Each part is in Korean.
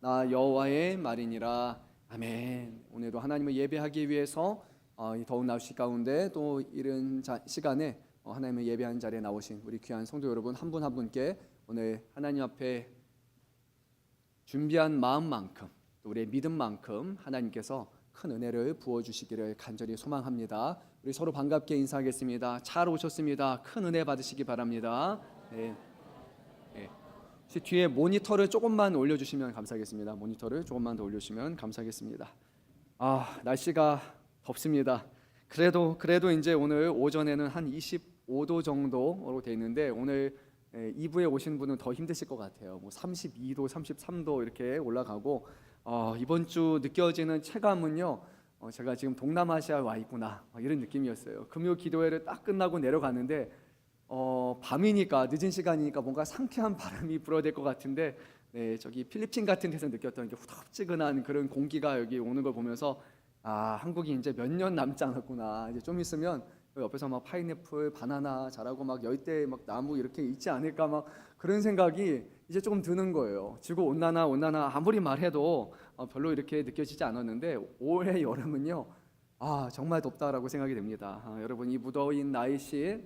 나 여호와의 말이니라. 아멘. 오늘도 하나님을 예배하기 위해서 이 더운 날씨 가운데 또 이른 시간에 하나님을 예배하는 자리에 나오신 우리 귀한 성도 여러분 한 분 한 분께 오늘 하나님 앞에 준비한 마음만큼 또 우리의 믿음만큼 하나님께서 큰 은혜를 부어주시기를 간절히 소망합니다. 우리 서로 반갑게 인사하겠습니다. 잘 오셨습니다. 큰 은혜 받으시기 바랍니다. 네. 뒤에 모니터를 조금만 올려주시면 감사하겠습니다. 모니터를 조금만 더 올려주시면 감사하겠습니다. 날씨가 덥습니다. 그래도 이제 오늘 오전에는 한 25도 정도로 돼 있는데 오늘 2부에 오신 분은 더 힘드실 것 같아요. 뭐 32도, 33도 이렇게 올라가고 이번 주 느껴지는 체감은요. 제가 지금 동남아시아에 와 있구나 이런 느낌이었어요. 금요 기도회를 딱 끝나고 내려가는데 밤이니까 늦은 시간이니까 뭔가 상쾌한 바람이 불어야 될 것 같은데 저기 필리핀 같은 데서 느꼈던 게 후덥지근한 그런 공기가 여기 오는 걸 보면서 한국이 이제 몇 년 남지 않았구나. 이제 좀 있으면 옆에서 막 파인애플, 바나나 자라고 막 열대 막 나무 이렇게 있지 않을까 막 그런 생각이 이제 조금 드는 거예요. 지구 온난화 아무리 말해도 별로 이렇게 느껴지지 않았는데 올해 여름은요 정말 덥다라고 생각이 됩니다. 여러분 이 무더운 날씨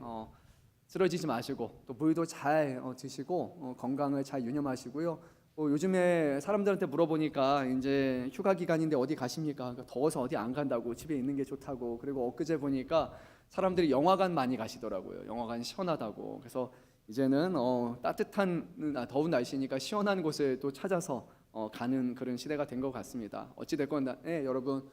쓰러지지 마시고 또 물도 잘 드시고 건강을 잘 유념하시고요. 요즘에 사람들한테 물어보니까 이제 휴가 기간인데 어디 가십니까? 그러니까 더워서 어디 안 간다고 집에 있는 게 좋다고. 그리고 엊그제 보니까 사람들이 영화관 많이 가시더라고요. 영화관 시원하다고. 그래서 이제는 따뜻한 더운 날씨니까 시원한 곳을 또 찾아서 가는 그런 시대가 된 것 같습니다. 어찌 됐건 여러분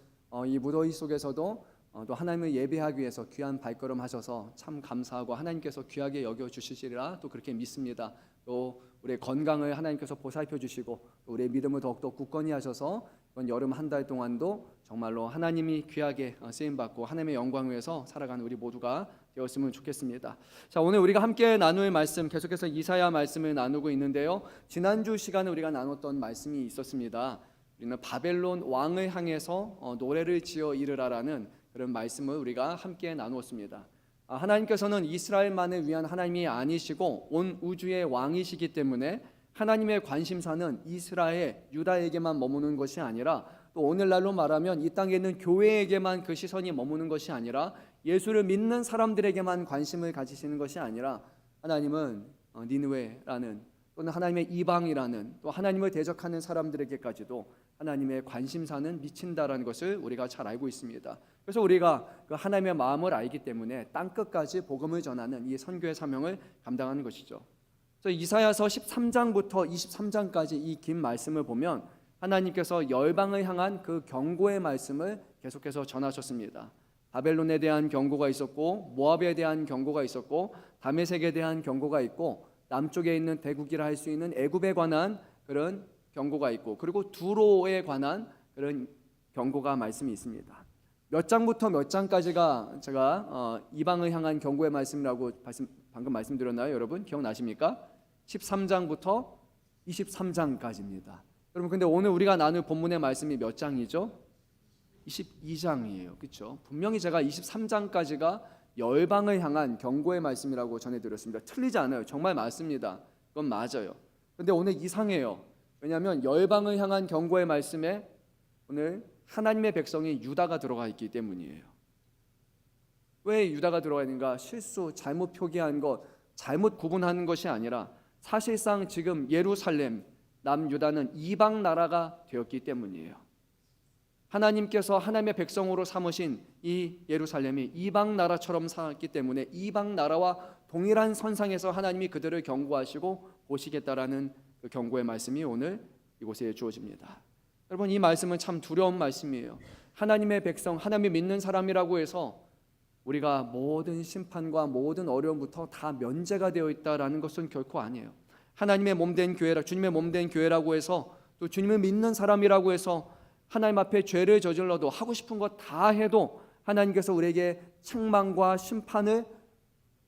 이 무더위 속에서도 또 하나님을 예배하기 위해서 귀한 발걸음 하셔서 참 감사하고 하나님께서 귀하게 여겨 주시리라 또 그렇게 믿습니다. 또 우리의 건강을 하나님께서 보살펴 주시고 또 우리의 믿음을 더욱더 굳건히 하셔서 이번 여름 한 달 동안도 정말로 하나님이 귀하게 쓰임 받고 하나님의 영광을 위해서 살아가는 우리 모두가 되었으면 좋겠습니다. 자, 오늘 우리가 함께 나눌 말씀 계속해서 이사야 말씀을 나누고 있는데요. 지난주 시간에 우리가 나눴던 말씀이 있었습니다. 우리는 바벨론 왕을 향해서 노래를 지어 이르라라는 그런 말씀을 우리가 함께 나누었습니다. 하나님께서는 이스라엘만을 위한 하나님이 아니시고 온 우주의 왕이시기 때문에 하나님의 관심사는 이스라엘, 유다에게만 머무는 것이 아니라 또 오늘날로 말하면 이 땅에 있는 교회에게만 그 시선이 머무는 것이 아니라 예수를 믿는 사람들에게만 관심을 가지시는 것이 아니라 하나님은 니느웨라는 또는 하나님의 이방이라는 또 하나님을 대적하는 사람들에게까지도 하나님의 관심사는 미친다라는 것을 우리가 잘 알고 있습니다. 그래서 우리가 그 하나님의 마음을 알기 때문에 땅끝까지 복음을 전하는 이 선교의 사명을 감당하는 것이죠. 그래서 이사야서 13장부터 23장까지 이 긴 말씀을 보면 하나님께서 열방을 향한 그 경고의 말씀을 계속해서 전하셨습니다. 바벨론에 대한 경고가 있었고 모압에 대한 경고가 있었고 다메섹에 대한 경고가 있고 남쪽에 있는 대국이라 할 수 있는 애굽에 관한 그런 경고가 있고 그리고 두로에 관한 그런 경고가 말씀이 있습니다. 몇 장부터 몇 장까지가 제가 이방을 향한 경고의 말씀이라고 방금 말씀드렸나요? 여러분 기억나십니까? 13장부터 23장까지입니다. 여러분 근데 오늘 우리가 나눌 본문의 말씀이 몇 장이죠? 22장이에요. 그렇죠? 분명히 제가 23장까지가 열방을 향한 경고의 말씀이라고 전해드렸습니다. 틀리지 않아요. 정말 맞습니다. 그건 맞아요. 근데 오늘 이상해요. 왜냐하면 열방을 향한 경고의 말씀에 오늘 하나님의 백성이 유다가 들어가 있기 때문이에요. 왜 유다가 들어가 있는가? 실수, 잘못 표기한 것, 잘못 구분하는 것이 아니라 사실상 지금 예루살렘, 남유다는 이방 나라가 되었기 때문이에요. 하나님께서 하나님의 백성으로 삼으신 이 예루살렘이 이방 나라처럼 살았기 때문에 이방 나라와 동일한 선상에서 하나님이 그들을 경고하시고 보시겠다라는 그 경고의 말씀이 오늘 이곳에 주어집니다. 여러분 이 말씀은 참 두려운 말씀이에요. 하나님의 백성, 하나님을 믿는 사람이라고 해서 우리가 모든 심판과 모든 어려움부터 다 면제가 되어 있다라는 것은 결코 아니에요. 하나님의 몸된 교회라, 주님의 몸된 교회라고 해서 또 주님을 믿는 사람이라고 해서 하나님 앞에 죄를 저질러도 하고 싶은 것 다 해도 하나님께서 우리에게 책망과 심판을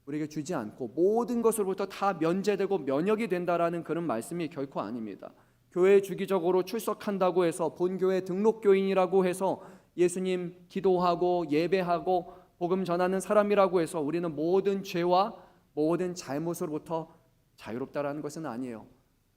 우리에게 주지 않고 모든 것으로부터 다 면제되고 면역이 된다라는 그런 말씀이 결코 아닙니다. 교회에 주기적으로 출석한다고 해서 본교회 등록교인이라고 해서 예수님 기도하고 예배하고 복음 전하는 사람이라고 해서 우리는 모든 죄와 모든 잘못으로부터 자유롭다라는 것은 아니에요.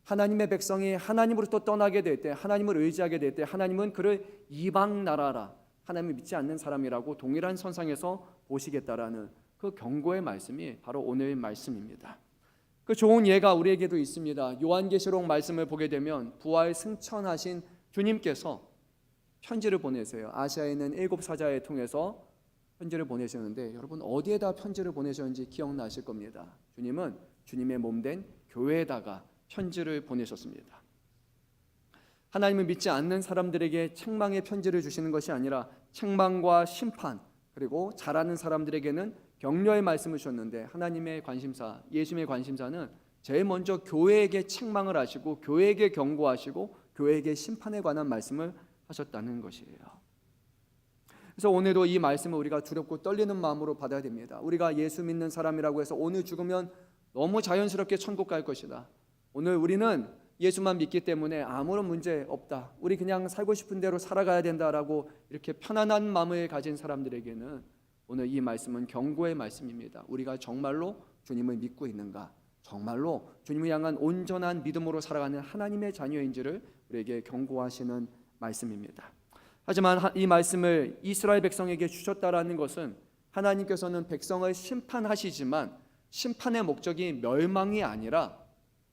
하나님의 백성이 하나님으로부터 떠나게 될 때, 하나님을 의지하게 될 때 하나님은 그를 이방 나라라, 하나님을 믿지 않는 사람이라고 동일한 선상에서 보시겠다라는 그 경고의 말씀이 바로 오늘 말씀입니다. 그 좋은 예가 우리에게도 있습니다. 요한계시록 말씀을 보게 되면 부활 승천하신 주님께서 편지를 보내세요. 아시아에 있는 7 사자에 통해서 편지를 보내셨는데, 여러분 어디에다 편지를 보내셨는지 기억나실 겁니다. 주님은 주님의 몸된 교회에다가 편지를 보내셨습니다. 하나님을 믿지 않는 사람들에게 책망의 편지를 주시는 것이 아니라 책망과 심판, 그리고 잘하는 사람들에게는 격려의 말씀을 주셨는데, 하나님의 관심사, 예수님의 관심사는 제일 먼저 교회에게 책망을 하시고 교회에게 경고하시고 교회에게 심판에 관한 말씀을 하셨다는 것이에요. 그래서 오늘도 이 말씀을 우리가 두렵고 떨리는 마음으로 받아야 됩니다. 우리가 예수 믿는 사람이라고 해서 오늘 죽으면 너무 자연스럽게 천국 갈 것이다, 오늘 우리는 예수만 믿기 때문에 아무런 문제 없다, 우리 그냥 살고 싶은 대로 살아가야 된다라고 이렇게 편안한 마음을 가진 사람들에게는 오늘 이 말씀은 경고의 말씀입니다. 우리가 정말로 주님을 믿고 있는가, 정말로 주님을 향한 온전한 믿음으로 살아가는 하나님의 자녀인지를 우리에게 경고하시는 말씀입니다. 하지만 이 말씀을 이스라엘 백성에게 주셨다라는 것은 하나님께서는 백성을 심판하시지만 심판의 목적이 멸망이 아니라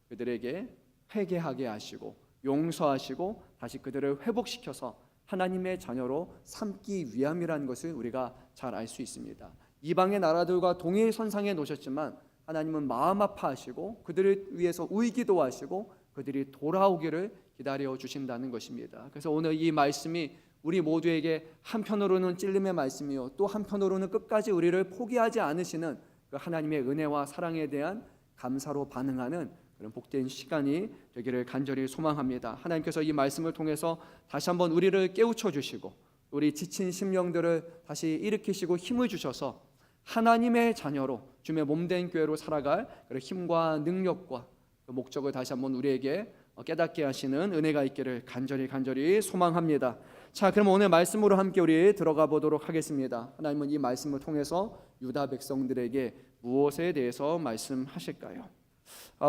그들에게 회개하게 하시고 용서하시고 다시 그들을 회복시켜서 하나님의 자녀로 삼기 위함이라는 것을 우리가 잘 알 수 있습니다. 이방의 나라들과 동일 선상에 놓으셨지만 하나님은 마음 아파하시고 그들을 위해서 울기도하시고 그들이 돌아오기를 기다려 주신다는 것입니다. 그래서 오늘 이 말씀이 우리 모두에게 한편으로는 찔림의 말씀이요, 또 한편으로는 끝까지 우리를 포기하지 않으시는 그 하나님의 은혜와 사랑에 대한 감사로 반응하는 그런 복된 시간이 되기를 간절히 소망합니다. 하나님께서 이 말씀을 통해서 다시 한번 우리를 깨우쳐 주시고 우리 지친 심령들을 다시 일으키시고 힘을 주셔서 하나님의 자녀로 주님의 몸된 교회로 살아갈 그런 힘과 능력과 그 목적을 다시 한번 우리에게 깨닫게 하시는 은혜가 있기를 간절히 소망합니다. 자, 그럼 오늘 말씀으로 함께 우리 들어가 보도록 하겠습니다. 하나님은 이 말씀을 통해서 유다 백성들에게 무엇에 대해서 말씀하실까요?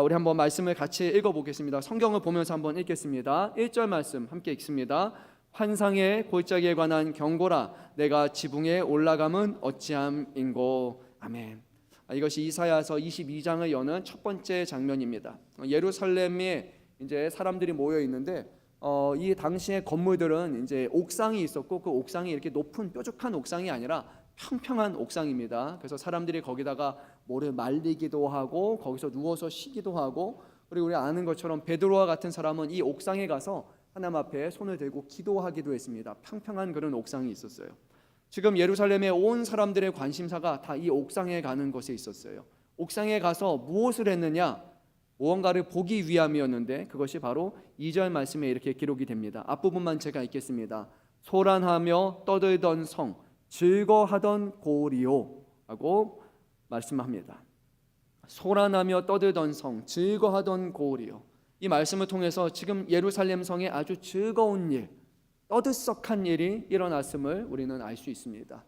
우리 한번 말씀을 같이 읽어보겠습니다. 성경을 보면서 한번 읽겠습니다. 1절 말씀 함께 읽습니다. 환상의 골짜기에 관한 경고라, 내가 지붕에 올라감은 어찌함인고. 아멘. 이것이 이사야서 22장을 여는 첫 번째 장면입니다. 예루살렘에 이제 사람들이 모여 있는데 이 당시의 건물들은 이제 옥상이 있었고 그 옥상이 이렇게 높은 뾰족한 옥상이 아니라 평평한 옥상입니다. 그래서 사람들이 거기다가 모를 말리기도 하고 거기서 누워서 쉬기도 하고, 그리고 우리 아는 것처럼 베드로와 같은 사람은 이 옥상에 가서 하나님 앞에 손을 들고 기도하기도 했습니다. 평평한 그런 옥상이 있었어요. 지금 예루살렘에 온 사람들의 관심사가 다 이 옥상에 가는 것에 있었어요. 옥상에 가서 무엇을 했느냐? 무언가를 보기 위함이었는데 그것이 바로 2절 말씀에 이렇게 기록이 됩니다. 앞부분만 제가 읽겠습니다. 소란하며 떠들던 성, 즐거하던 고리요 라고 말씀합니다. 소란하며 떠들던 성, 즐거하던 고리요. 이 말씀을 통해서 지금 예루살렘 성에 아주 즐거운 일, 떠들썩한 일이 일어났음을 우리는 알 수 있습니다.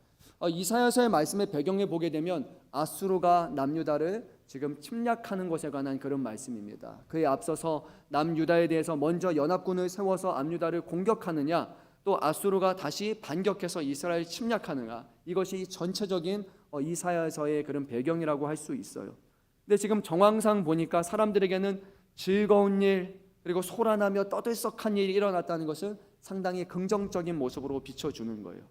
이사야서의 말씀의 배경에 보게 되면 아수르가 남유다를 지금 침략하는 것에 관한 그런 말씀입니다. 그에 앞서서 남유다에 대해서 먼저 연합군을 세워서 남유다를 공격하느냐, 또 아수르가 다시 반격해서 이스라엘 침략하느냐, 이것이 전체적인 이사야서의 그런 배경이라고 할 수 있어요. 근데 지금 정황상 보니까 사람들에게는 즐거운 일 그리고 소란하며 떠들썩한 일이 일어났다는 것은 상당히 긍정적인 모습으로 비춰주는 거예요.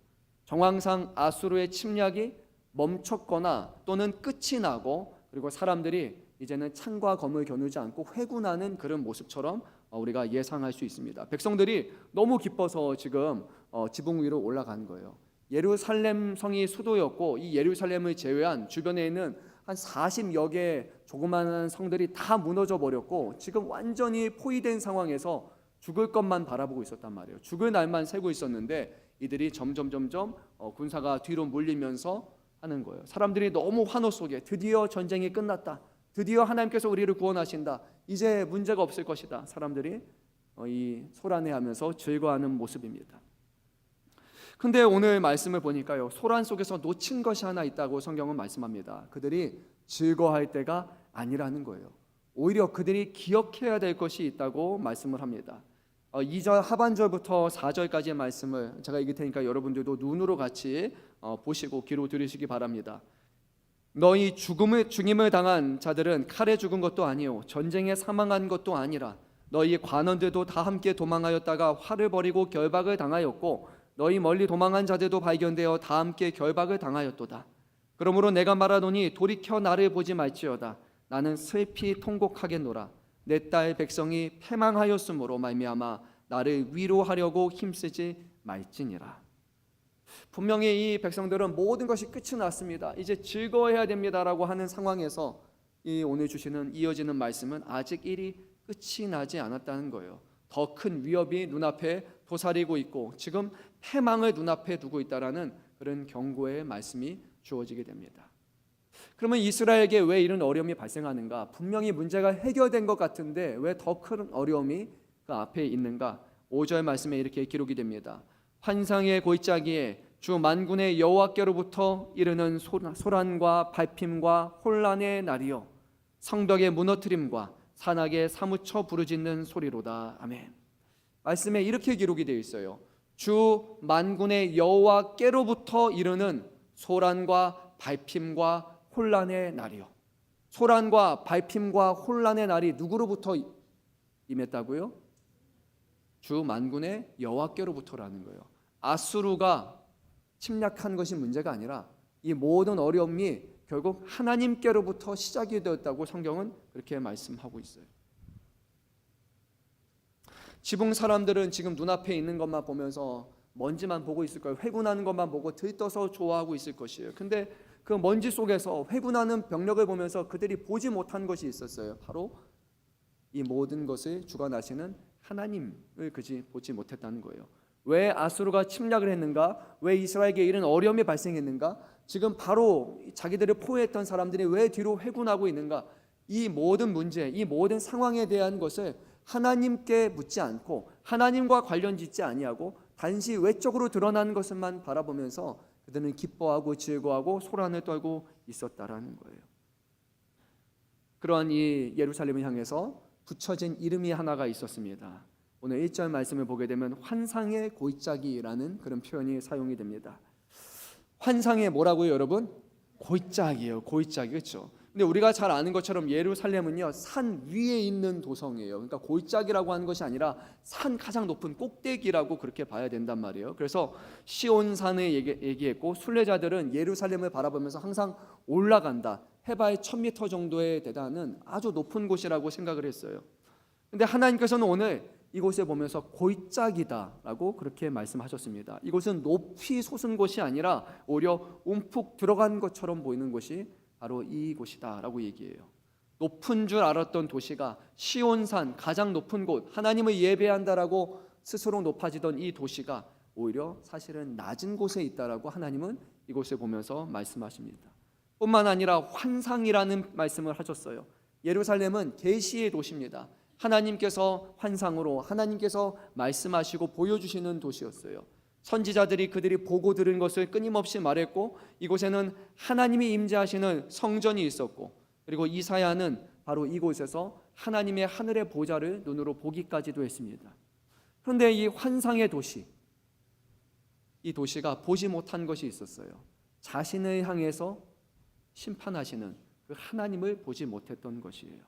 정황상 아수르의 침략이 멈췄거나 또는 끝이 나고 그리고 사람들이 이제는 창과 검을 겨누지 않고 회군하는 그런 모습처럼 우리가 예상할 수 있습니다. 백성들이 너무 기뻐서 지금 지붕 위로 올라간 거예요. 예루살렘 성이 수도였고 이 예루살렘을 제외한 주변에 있는 한 40여 개의 조그마한 성들이 다 무너져 버렸고 지금 완전히 포위된 상황에서 죽을 것만 바라보고 있었단 말이에요. 죽을 날만 새고 있었는데 이들이 점점 군사가 뒤로 물리면서 하는 거예요. 사람들이 너무 환호 속에 드디어 전쟁이 끝났다, 드디어 하나님께서 우리를 구원하신다, 이제 문제가 없을 것이다, 사람들이 이 소란해하면서 즐거워하는 모습입니다. 근데 오늘 말씀을 보니까요, 소란 속에서 놓친 것이 하나 있다고 성경은 말씀합니다. 그들이 즐거워할 때가 아니라는 거예요. 오히려 그들이 기억해야 될 것이 있다고 말씀을 합니다. 2절 하반절부터 4절까지의 말씀을 제가 읽을 테니까 여러분들도 눈으로 같이 보시고 귀로 들으시기 바랍니다. 너희 죽임을 당한 자들은 칼에 죽은 것도 아니요 전쟁에 사망한 것도 아니라 너희 관원들도 다 함께 도망하였다가 활을 벌이고 결박을 당하였고 너희 멀리 도망한 자들도 발견되어 다 함께 결박을 당하였도다. 그러므로 내가 말하노니 돌이켜 나를 보지 말지어다. 나는 슬피 통곡하겠노라. 내 딸 백성이 패망하였으므로 말미암아 나를 위로하려고 힘쓰지 말지니라. 분명히 이 백성들은 모든 것이 끝이 났습니다. 이제 즐거워해야 됩니다라고 하는 상황에서 이 오늘 주시는 이어지는 말씀은 아직 일이 끝이 나지 않았다는 거예요. 더 큰 위협이 눈앞에 도사리고 있고 지금 패망을 눈앞에 두고 있다라는 그런 경고의 말씀이 주어지게 됩니다. 그러면 이스라엘에게 왜 이런 어려움이 발생하는가? 분명히 문제가 해결된 것 같은데 왜 더 큰 어려움이 그 앞에 있는가? 5절 말씀에 이렇게 기록이 됩니다. 환상의 골짜기에 주 만군의 여호와께로부터 이르는 소란과 발핌과 혼란의 날이요 성벽의 무너뜨림과 산악에 사무쳐 부르짖는 소리로다. 아멘. 말씀에 이렇게 기록이 되어 있어요. 주 만군의 여호와께로부터 이르는 소란과 발핌과 혼란의 날이요. 소란과 발핌과 혼란의 날이 누구로부터 임했다고요? 주 만군의 여호와께로부터라는 거예요. 아수르가 침략한 것이 문제가 아니라 이 모든 어려움이 결국 하나님께로부터 시작이 되었다고 성경은 그렇게 말씀하고 있어요. 지붕 사람들은 지금 눈앞에 있는 것만 보면서 먼지만 보고 있을 거예요. 회군하는 것만 보고 들떠서 좋아하고 있을 것이에요. 근데 그 먼지 속에서 회군하는 병력을 보면서 그들이 보지 못한 것이 있었어요. 바로 이 모든 것을 주관하시는 하나님을 그지 보지 못했다는 거예요. 왜 아수르가 침략을 했는가? 왜 이스라엘에게 이런 어려움이 발생했는가? 지금 바로 자기들을 포위했던 사람들이 왜 뒤로 회군하고 있는가? 이 모든 문제, 이 모든 상황에 대한 것을 하나님께 묻지 않고 하나님과 관련 짓지 아니하고 단지 외적으로 드러나는 것만 바라보면서 그들은 기뻐하고 즐거워하고 소란을 떨고 있었다라는 거예요. 그러한 이 예루살렘을 향해서 붙여진 이름이 하나가 있었습니다. 오늘 1절 말씀을 보게 되면 환상의 골짜기라는 그런 표현이 사용이 됩니다. 환상의 뭐라고요, 여러분? 골짜기예요. 골짜기, 그렇죠? 근데 우리가 잘 아는 것처럼 예루살렘은요 산 위에 있는 도성이에요. 그러니까 골짜기라고 하는 것이 아니라 산 가장 높은 꼭대기라고 그렇게 봐야 된단 말이에요. 그래서 시온산을 얘기했고 순례자들은 예루살렘을 바라보면서 항상 올라간다. 해발 1000m 정도에 대단한 아주 높은 곳이라고 생각을 했어요. 근데 하나님께서는 오늘 이곳에 보면서 골짜기다라고 그렇게 말씀하셨습니다. 이곳은 높이 솟은 곳이 아니라 오히려 움푹 들어간 것처럼 보이는 곳이 바로 이곳이다라고 얘기해요. 높은 줄 알았던 도시가 시온산 가장 높은 곳 하나님을 예배한다라고 스스로 높아지던 이 도시가 오히려 사실은 낮은 곳에 있다라고 하나님은 이곳을 보면서 말씀하십니다. 뿐만 아니라 환상이라는 말씀을 하셨어요. 예루살렘은 계시의 도시입니다. 하나님께서 환상으로 하나님께서 말씀하시고 보여주시는 도시였어요. 선지자들이 그들이 보고 들은 것을 끊임없이 말했고 이곳에는 하나님이 임재하시는 성전이 있었고 그리고 이사야는 바로 이곳에서 하나님의 하늘의 보좌를 눈으로 보기까지도 했습니다. 그런데 이 환상의 도시, 이 도시가 보지 못한 것이 있었어요. 자신을 향해서 심판하시는 그 하나님을 보지 못했던 것이에요.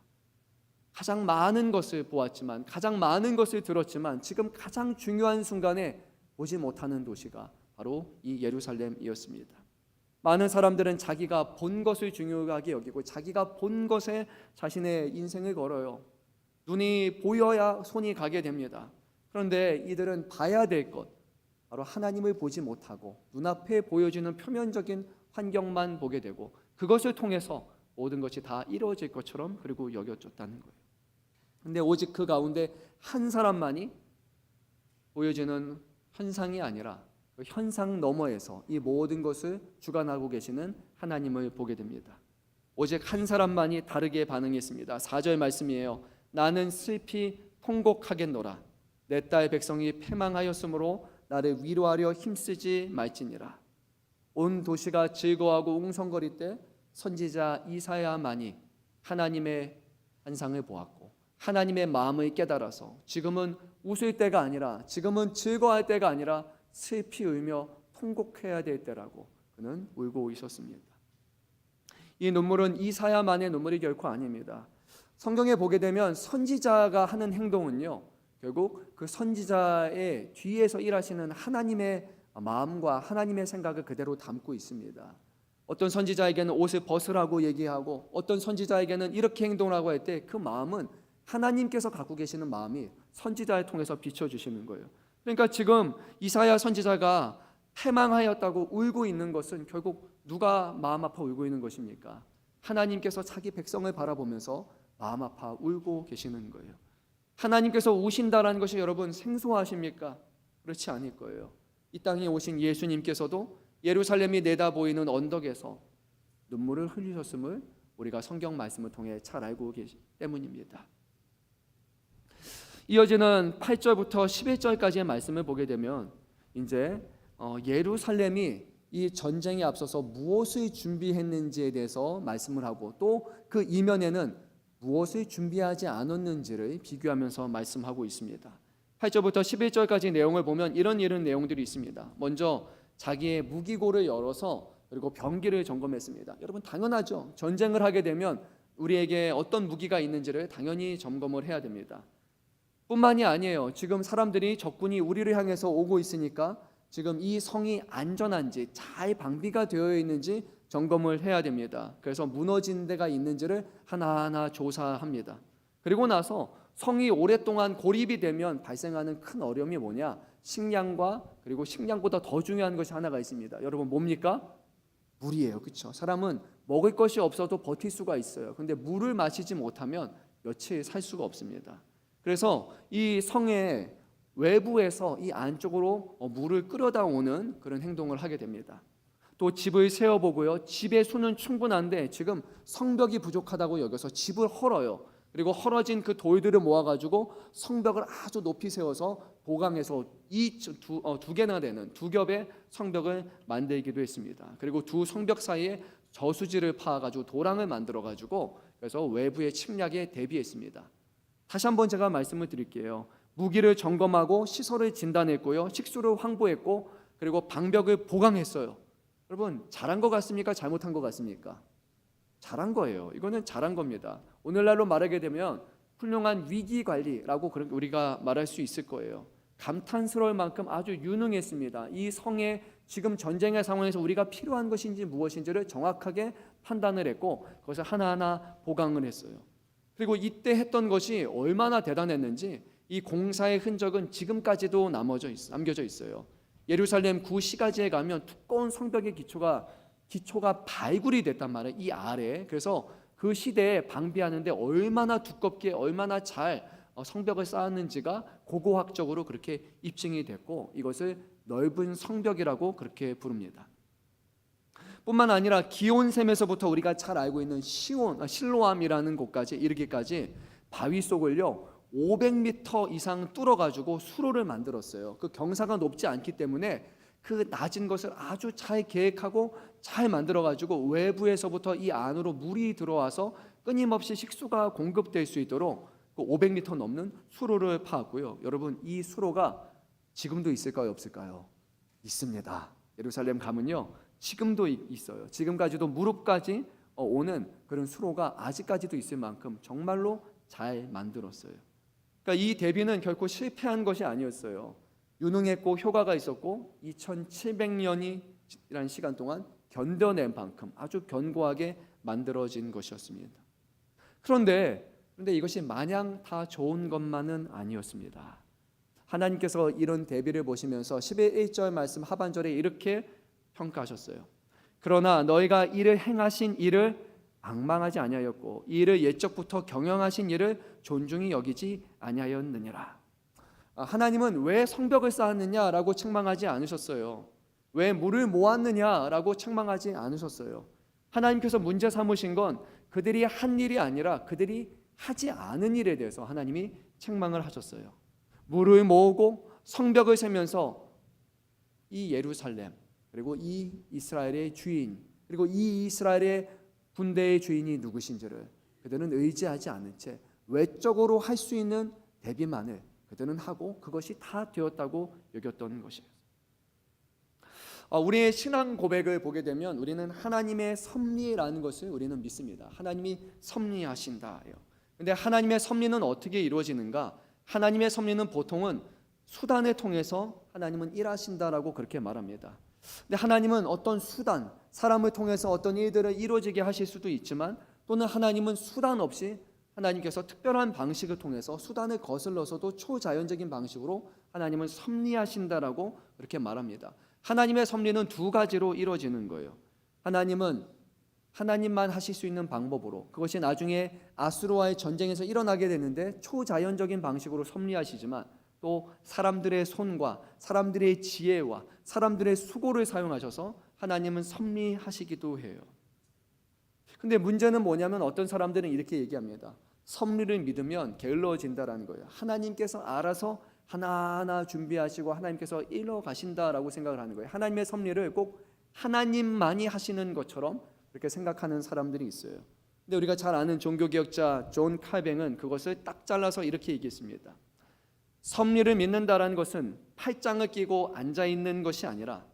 가장 많은 것을 보았지만 가장 많은 것을 들었지만 지금 가장 중요한 순간에 보지 못하는 도시가 바로 이 예루살렘이었습니다. 많은 사람들은 자기가 본 것을 중요하게 여기고 자기가 본 것에 자신의 인생을 걸어요. 눈이 보여야 손이 가게 됩니다. 그런데 이들은 봐야 될 것, 바로 하나님을 보지 못하고 눈앞에 보여지는 표면적인 환경만 보게 되고 그것을 통해서 모든 것이 다 이루어질 것처럼 그리고 여겨졌다는 거예요. 그런데 오직 그 가운데 한 사람만이 보여지는 현상이 아니라 그 현상 너머에서 이 모든 것을 주관하고 계시는 하나님을 보게 됩니다. 오직 한 사람만이 다르게 반응했습니다. 4절 말씀이에요. 나는 슬피 통곡하겠노라. 내 딸 백성이 패망하였으므로 나를 위로하려 힘쓰지 말지니라. 온 도시가 즐거워하고 웅성거릴 때 선지자 이사야만이 하나님의 환상을 보았고 하나님의 마음을 깨달아서 지금은 웃을 때가 아니라, 지금은 즐거워할 때가 아니라 슬피 울며 통곡해야 될 때라고 그는 울고 있었습니다. 이 눈물은 이사야만의 눈물이 결코 아닙니다. 성경에 보게 되면 선지자가 하는 행동은요, 결국 그 선지자의 뒤에서 일하시는 하나님의 마음과 하나님의 생각을 그대로 담고 있습니다. 어떤 선지자에게는 옷을 벗으라고 얘기하고 어떤 선지자에게는 이렇게 행동하고 할 때 그 마음은 하나님께서 갖고 계시는 마음이 선지자를 통해서 비춰주시는 거예요. 그러니까 지금 이사야 선지자가 패망하였다고 울고 있는 것은 결국 누가 마음 아파 울고 있는 것입니까? 하나님께서 자기 백성을 바라보면서 마음 아파 울고 계시는 거예요. 하나님께서 우신다라는 것이 여러분 생소하십니까? 그렇지 않을 거예요. 이 땅에 오신 예수님께서도 예루살렘이 내다 보이는 언덕에서 눈물을 흘리셨음을 우리가 성경 말씀을 통해 잘 알고 계시기 때문입니다. 이어지는 8절부터 11절까지의 말씀을 보게 되면 이제 예루살렘이 이 전쟁에 앞서서 무엇을 준비했는지에 대해서 말씀을 하고 또 그 이면에는 무엇을 준비하지 않았는지를 비교하면서 말씀하고 있습니다. 8절부터 11절까지 내용을 보면 이런 내용들이 있습니다. 먼저 자기의 무기고를 열어서 그리고 병기를 점검했습니다. 여러분 당연하죠. 전쟁을 하게 되면 우리에게 어떤 무기가 있는지를 당연히 점검을 해야 됩니다. 뿐만이 아니에요. 지금 사람들이 적군이 우리를 향해서 오고 있으니까 지금 이 성이 안전한지 잘 방비가 되어 있는지 점검을 해야 됩니다. 그래서 무너진 데가 있는지를 하나하나 조사합니다. 그리고 나서 성이 오랫동안 고립이 되면 발생하는 큰 어려움이 뭐냐? 식량과 그리고 식량보다 더 중요한 것이 하나가 있습니다. 여러분 뭡니까? 물이에요. 그렇죠? 사람은 먹을 것이 없어도 버틸 수가 있어요. 근데 물을 마시지 못하면 며칠 살 수가 없습니다. 그래서 이 성의 외부에서 이 안쪽으로 물을 끌어다 오는 그런 행동을 하게 됩니다. 또 집을 세워보고요. 집의 수는 충분한데 지금 성벽이 부족하다고 여겨서 집을 헐어요. 그리고 헐어진 그 돌들을 모아가지고 성벽을 아주 높이 세워서 보강해서 두 개나 되는 두 겹의 성벽을 만들기도 했습니다. 그리고 두 성벽 사이에 저수지를 파가지고 도랑을 만들어가지고 그래서 외부의 침략에 대비했습니다. 다시 한번 제가 말씀을 드릴게요. 무기를 점검하고 시설을 진단했고요. 식수를 확보했고 그리고 방벽을 보강했어요. 여러분 잘한 것 같습니까? 잘못한 것 같습니까? 잘한 거예요. 이거는 잘한 겁니다. 오늘날로 말하게 되면 훌륭한 위기관리라고 우리가 말할 수 있을 거예요. 감탄스러울 만큼 아주 유능했습니다. 이 성에 지금 전쟁의 상황에서 우리가 필요한 것인지 무엇인지를 정확하게 판단을 했고 그것을 하나하나 보강을 했어요. 그리고 이때 했던 것이 얼마나 대단했는지 이 공사의 흔적은 지금까지도 남겨져 있어요. 예루살렘 구시가지에 가면 두꺼운 성벽의 기초가 발굴이 됐단 말이에요. 이 아래. 그래서 그 시대에 방비하는데 얼마나 두껍게 얼마나 잘 성벽을 쌓았는지가 고고학적으로 그렇게 입증이 됐고 이것을 넓은 성벽이라고 그렇게 부릅니다. 뿐만 아니라 기온샘에서부터 우리가 잘 알고 있는 실로암이라는 곳까지 이르기까지 바위 속을요 500m 이상 뚫어가지고 수로를 만들었어요. 그 경사가 높지 않기 때문에 그 낮은 것을 아주 잘 계획하고 잘 만들어가지고 외부에서부터 이 안으로 물이 들어와서 끊임없이 식수가 공급될 수 있도록 그 500m 넘는 수로를 파았고요. 여러분 이 수로가 지금도 있을까요? 없을까요? 있습니다. 예루살렘 가면요 지금도 있어요. 지금까지도 무릎까지 오는 그런 수로가 아직까지도 있을 만큼 정말로 잘 만들었어요. 그러니까 이 대비는 결코 실패한 것이 아니었어요. 유능했고 효과가 있었고 2700년이라는 시간 동안 견뎌낸 만큼 아주 견고하게 만들어진 것이었습니다. 그런데 이것이 마냥 다 좋은 것만은 아니었습니다. 하나님께서 이런 대비를 보시면서 11절 말씀 하반절에 이렇게 평가하셨어요. 그러나 너희가 이를 행하신 이를 앙망하지 아니하였고 이 일을 옛적부터 경영하신 이를 존중히 여기지 아니하였느니라. 하나님은 왜 성벽을 쌓았느냐라고 책망하지 않으셨어요. 왜 물을 모았느냐라고 책망하지 않으셨어요. 하나님께서 문제 삼으신 건 그들이 한 일이 아니라 그들이 하지 않은 일에 대해서 하나님이 책망을 하셨어요. 물을 모으고 성벽을 세면서 이 예루살렘 그리고 이 이스라엘의 주인 그리고 이 이스라엘의 군대의 주인이 누구신지를 그들은 의지하지 않은 채 외적으로 할 수 있는 대비만을 그들은 하고 그것이 다 되었다고 여겼던 것이에요. 우리의 신앙 고백을 보게 되면 우리는 하나님의 섭리라는 것을 우리는 믿습니다. 하나님이 섭리하신다요. 근데 하나님의 섭리는 어떻게 이루어지는가? 하나님의 섭리는 보통은 수단을 통해서 하나님은 일하신다라고 그렇게 말합니다. 근데 하나님은 어떤 수단, 사람을 통해서 어떤 일들을 이루어지게 하실 수도 있지만, 또는 하나님은 수단 없이 하나님께서 특별한 방식을 통해서 수단을 거슬러서도 초자연적인 방식으로 하나님은 섭리하신다라고 그렇게 말합니다. 하나님의 섭리는 두 가지로 이루어지는 거예요. 하나님은 하나님만 하실 수 있는 방법으로, 그것이 나중에 아수르와의 전쟁에서 일어나게 되는데 초자연적인 방식으로 섭리하시지만, 또 사람들의 손과 사람들의 지혜와 사람들의 수고를 사용하셔서 하나님은 섭리하시기도 해요. 근데 문제는 뭐냐면 어떤 사람들은 이렇게 얘기합니다. 섭리를 믿으면 게을러진다라는 거예요. 하나님께서 알아서 하나하나 준비하시고 하나님께서 이뤄 가신다라고 생각을 하는 거예요. 하나님의 섭리를 꼭 하나님만이 하시는 것처럼 그렇게 생각하는 사람들이 있어요. 근데 우리가 잘 아는 종교개혁자 존 칼뱅은 그것을 딱 잘라서 이렇게 얘기했습니다. 섭리를 믿는다라는 것은 팔짱을 끼고 앉아있는 것이 아니라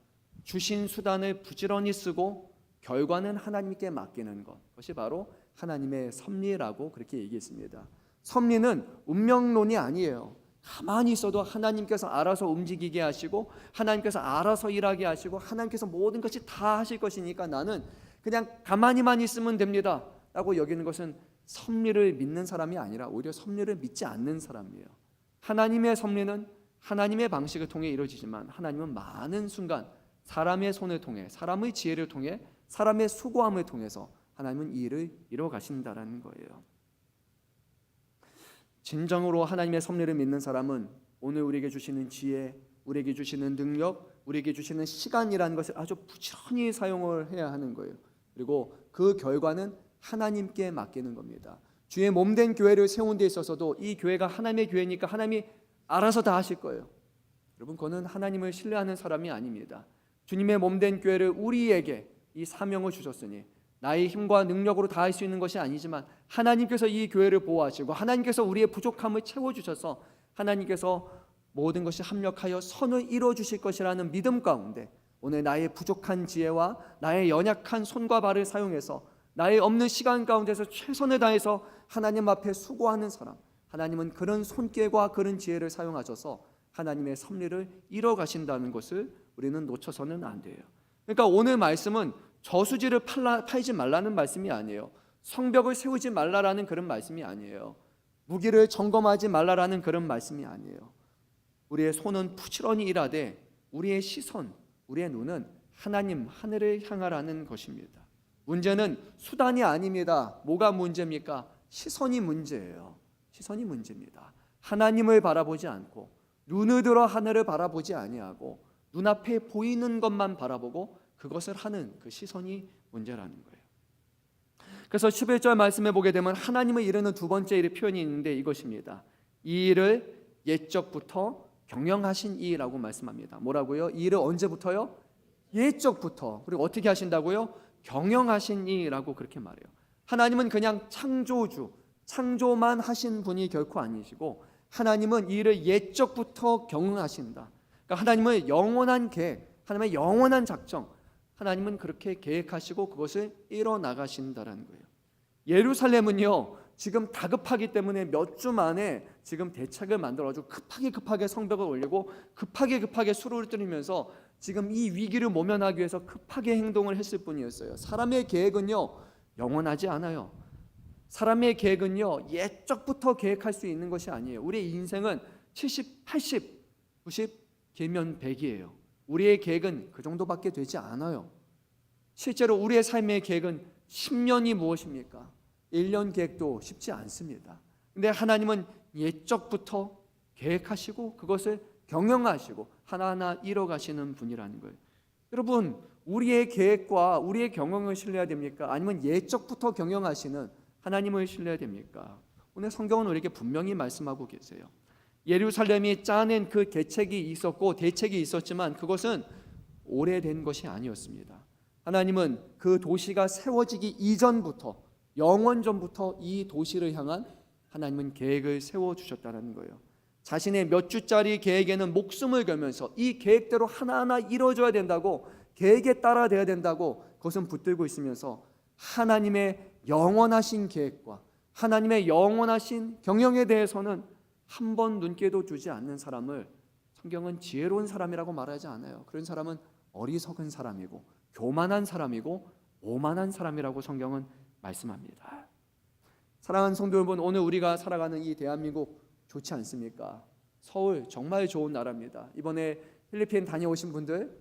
주신 수단을 부지런히 쓰고 결과는 하나님께 맡기는 것, 그것이 바로 하나님의 섭리라고 그렇게 얘기했습니다. 섭리는 운명론이 아니에요. 가만히 있어도 하나님께서 알아서 움직이게 하시고 하나님께서 알아서 일하게 하시고 하나님께서 모든 것이 다 하실 것이니까 나는 그냥 가만히만 있으면 됩니다 라고 여기는 것은 섭리를 믿는 사람이 아니라 오히려 섭리를 믿지 않는 사람이에요. 하나님의 섭리는 하나님의 방식을 통해 이루어지지만 하나님은 많은 순간 사람의 손을 통해, 사람의 지혜를 통해, 사람의 수고함을 통해서 하나님은 이 일을 이루어 가신다라는 거예요. 진정으로 하나님의 섭리를 믿는 사람은 오늘 우리에게 주시는 지혜, 우리에게 주시는 능력, 우리에게 주시는 시간이라는 것을 아주 부지런히 사용을 해야 하는 거예요. 그리고 그 결과는 하나님께 맡기는 겁니다. 주의 몸된 교회를 세운 데 있어서도 이 교회가 하나님의 교회니까 하나님이 알아서 다 하실 거예요. 여러분, 그거는 하나님을 신뢰하는 사람이 아닙니다. 주님의 몸된 교회를 우리에게 이 사명을 주셨으니 나의 힘과 능력으로 다 할 수 있는 것이 아니지만 하나님께서 이 교회를 보호하시고 하나님께서 우리의 부족함을 채워주셔서 하나님께서 모든 것이 합력하여 선을 이루어주실 것이라는 믿음 가운데 오늘 나의 부족한 지혜와 나의 연약한 손과 발을 사용해서 나의 없는 시간 가운데서 최선을 다해서 하나님 앞에 수고하는 사람, 하나님은 그런 손길과 그런 지혜를 사용하셔서 하나님의 섭리를 이뤄 가신다는 것을 우리는 놓쳐서는 안 돼요. 그러니까 오늘 말씀은 저수지를 팔지 말라는 말씀이 아니에요. 성벽을 세우지 말라라는 그런 말씀이 아니에요. 무기를 점검하지 말라라는 그런 말씀이 아니에요. 우리의 손은 부지런히 일하되 우리의 시선, 우리의 눈은 하나님, 하늘을 향하라는 것입니다. 문제는 수단이 아닙니다. 뭐가 문제입니까? 시선이 문제예요. 시선이 문제입니다. 하나님을 바라보지 않고 눈을 들어 하늘을 바라보지 아니하고 눈앞에 보이는 것만 바라보고 그것을 하는 그 시선이 문제라는 거예요. 그래서 11절 말씀에 보게 되면 하나님을 이르는 두 번째 일의 표현이 있는데 이것입니다. 이 일을 옛적부터 경영하신 이라고 말씀합니다. 뭐라고요? 이 일을 언제부터요? 옛적부터. 그리고 어떻게 하신다고요? 경영하신 이라고 그렇게 말해요. 하나님은 그냥 창조주, 창조만 하신 분이 결코 아니시고 하나님은 이 일을 옛적부터 경영하신다. 그러니까 하나님의 영원한 계획, 하나님의 영원한 작정, 하나님은 그렇게 계획하시고 그것을 이뤄나가신다라는 거예요. 예루살렘은요 지금 다급하기 때문에 몇 주 만에 지금 대책을 만들어가지고 급하게 성벽을 올리고 급하게 수로를 뚫으면서 지금 이 위기를 모면하기 위해서 급하게 행동을 했을 뿐이었어요. 사람의 계획은요 영원하지 않아요. 사람의 계획은요 옛적부터 계획할 수 있는 것이 아니에요. 우리의 인생은 70, 80, 90 길면 100이에요. 우리의 계획은 그 정도밖에 되지 않아요. 실제로 우리의 삶의 계획은 10년이 무엇입니까? 1년 계획도 쉽지 않습니다. 근데 하나님은 옛적부터 계획하시고 그것을 경영하시고 하나하나 이뤄가시는 분이라는 거예요. 여러분, 우리의 계획과 우리의 경영을 신뢰해야 됩니까? 아니면 옛적부터 경영하시는 하나님을 신뢰해야 됩니까? 오늘 성경은 우리에게 분명히 말씀하고 계세요. 예루살렘이 짜낸 그 계책이 있었고 대책이 있었지만 그것은 오래된 것이 아니었습니다. 하나님은 그 도시가 세워지기 이전부터 영원 전부터 이 도시를 향한 하나님은 계획을 세워주셨다는 거예요. 자신의 몇 주짜리 계획에는 목숨을 걸면서 이 계획대로 하나하나 이루어져야 된다고, 계획에 따라 돼야 된다고 그것은 붙들고 있으면서 하나님의 영원하신 계획과 하나님의 영원하신 경영에 대해서는 한 번 눈길도 주지 않는 사람을 성경은 지혜로운 사람이라고 말하지 않아요. 그런 사람은 어리석은 사람이고 교만한 사람이고 오만한 사람이라고 성경은 말씀합니다. 사랑하는 성도 여러분, 오늘 우리가 살아가는 이 대한민국 좋지 않습니까? 서울 정말 좋은 나라입니다. 이번에 필리핀 다녀오신 분들,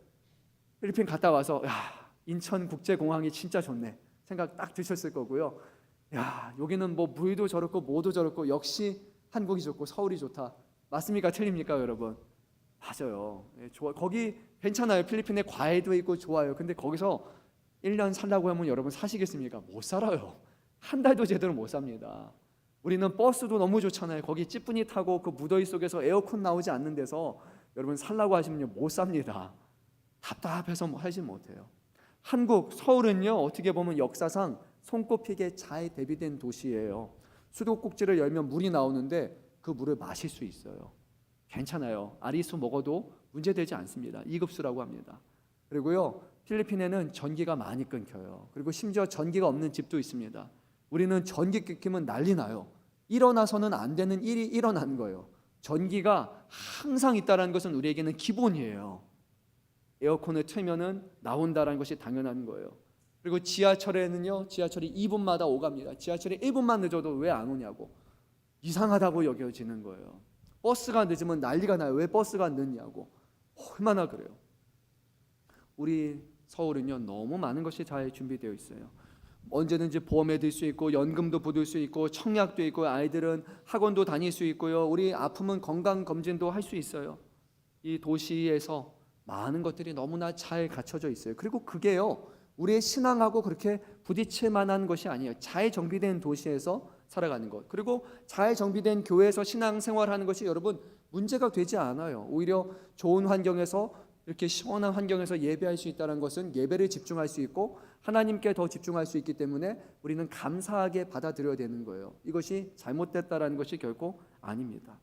필리핀 갔다 와서 야, 인천국제공항이 진짜 좋네 생각 딱 드셨을 거고요. 야, 여기는 뭐 물도 저렇고 뭐도 저렇고 역시 한국이 좋고 서울이 좋다. 맞습니까? 틀립니까, 여러분? 맞아요. 거기 괜찮아요. 필리핀에 과일도 있고 좋아요. 근데 거기서 1년 살라고 하면 여러분 사시겠습니까? 못 살아요. 한 달도 제대로 못 삽니다. 우리는 버스도 너무 좋잖아요. 거기 찌뿌니 타고 그 무더위 속에서 에어컨 나오지 않는 데서 여러분 살라고 하시면 못 삽니다. 답답해서 살지 못해요. 한국 서울은요, 어떻게 보면 역사상 손꼽히게 잘 대비된 도시예요. 수도꼭지를 열면 물이 나오는데 그 물을 마실 수 있어요. 괜찮아요. 아리수 먹어도 문제되지 않습니다. 2급수라고 합니다. 그리고요, 필리핀에는 전기가 많이 끊겨요. 그리고 심지어 전기가 없는 집도 있습니다. 우리는 전기 끊기면 난리 나요. 일어나서는 안 되는 일이 일어나는 거예요. 전기가 항상 있다는 것은 우리에게는 기본이에요. 에어컨을 틀면은 나온다는 것이 당연한 거예요. 그리고 지하철에는요, 지하철이 2분마다 오갑니다. 지하철이 1분만 늦어도 왜 안 오냐고 이상하다고 여겨지는 거예요. 버스가 늦으면 난리가 나요. 왜 버스가 늦냐고. 얼마나 그래요. 우리 서울은요, 너무 많은 것이 잘 준비되어 있어요. 언제든지 보험에 들 수 있고 연금도 받을 수 있고 청약도 있고 아이들은 학원도 다닐 수 있고요. 우리 아프면 건강검진도 할 수 있어요. 이 도시에서 많은 것들이 너무나 잘 갖춰져 있어요. 그리고 그게요, 우리의 신앙하고 그렇게 부딪힐 만한 것이 아니에요. 잘 정비된 도시에서 살아가는 것, 그리고 잘 정비된 교회에서 신앙생활하는 것이 여러분 문제가 되지 않아요. 오히려 좋은 환경에서, 이렇게 시원한 환경에서 예배할 수 있다는 것은 예배를 집중할 수 있고 하나님께 더 집중할 수 있기 때문에 우리는 감사하게 받아들여야 되는 거예요. 이것이 잘못됐다라는 것이 결코 아닙니다.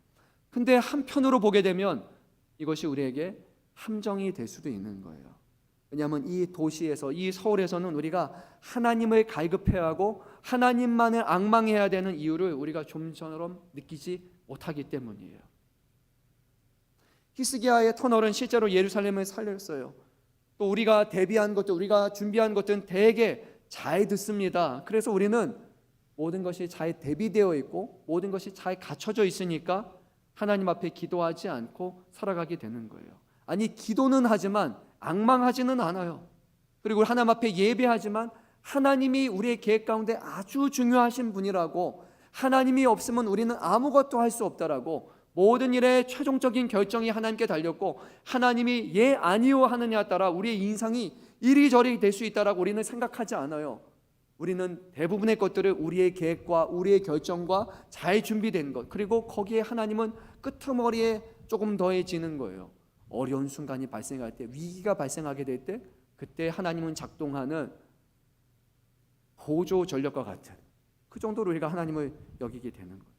근데 한편으로 보게 되면 이것이 우리에게 함정이 될 수도 있는 거예요. 왜냐하면 이 도시에서, 이 서울에서는 우리가 하나님을 갈급해하고 하나님만을 앙망해야 되는 이유를 우리가 좀처럼 느끼지 못하기 때문이에요. 히스기야의 터널은 실제로 예루살렘을 살렸어요. 또 우리가 대비한 것들, 우리가 준비한 것들은 되게 잘 듣습니다. 그래서 우리는 모든 것이 잘 대비되어 있고 모든 것이 잘 갖춰져 있으니까 하나님 앞에 기도하지 않고 살아가게 되는 거예요. 아니, 기도는 하지만 앙망하지는 않아요. 그리고 하나님 앞에 예배하지만 하나님이 우리의 계획 가운데 아주 중요하신 분이라고, 하나님이 없으면 우리는 아무것도 할 수 없다라고, 모든 일의 최종적인 결정이 하나님께 달렸고 하나님이 예 아니요 하느냐에 따라 우리의 인생이 이리저리 될 수 있다라고 우리는 생각하지 않아요. 우리는 대부분의 것들을 우리의 계획과 우리의 결정과 잘 준비된 것, 그리고 거기에 하나님은 끄트머리에 조금 더해지는 거예요. 어려운 순간이 발생할 때, 위기가 발생하게 될 때, 그때 하나님은 작동하는 보조 전력과 같은, 그 정도로 우리가 하나님을 여기게 되는 거예요.